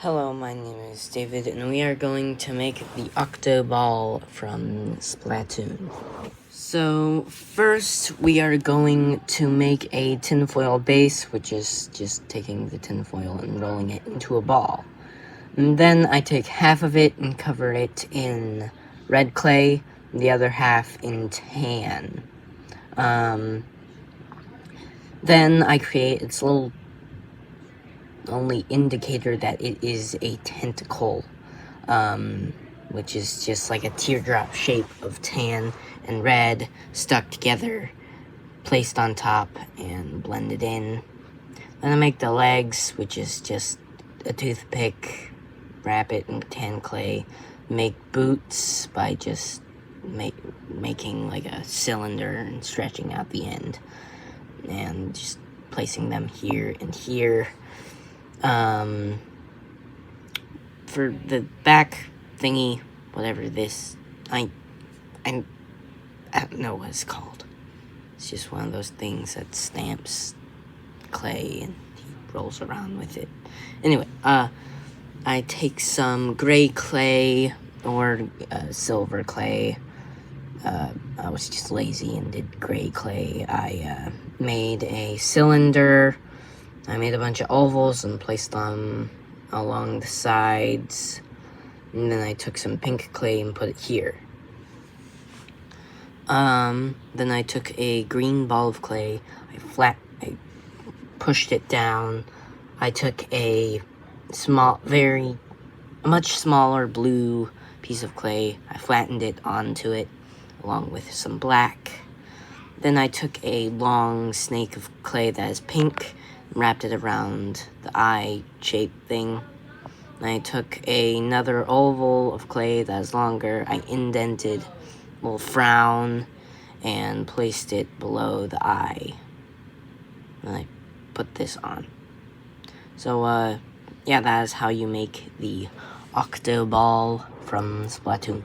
Hello, my name is David, and we are going to make the octoball from Splatoon. So, first we are going to make a tinfoil base, which is just taking the tinfoil and rolling it into a ball. And then I take half of it and cover it in red clay, and the other half in tan. Then I create its little only indicator that it is a tentacle, which is just like a teardrop shape of tan and red stuck together, placed on top and blended in. Then I make the legs, which is just a toothpick, wrap it in tan clay, make boots by just making like a cylinder and stretching out the end, and just placing them here and here. For the back thingy, whatever this, I don't know what it's called. It's just one of those things that stamps clay and he rolls around with it. Anyway, I take some gray clay or silver clay. I was just lazy and did gray clay. I made a cylinder. I made a bunch of ovals and placed them along the sides, and then I took some pink clay and put it here. Then I took a green ball of clay, I pushed it down. I took a much smaller blue piece of clay, I flattened it onto it, along with some black. Then I took a long snake of clay that is pink, wrapped it around the eye-shaped thing. I took another oval of clay that is longer. I indented a little frown and placed it below the eye. And I put this on. So, yeah, that is how you make the octoball from Splatoon.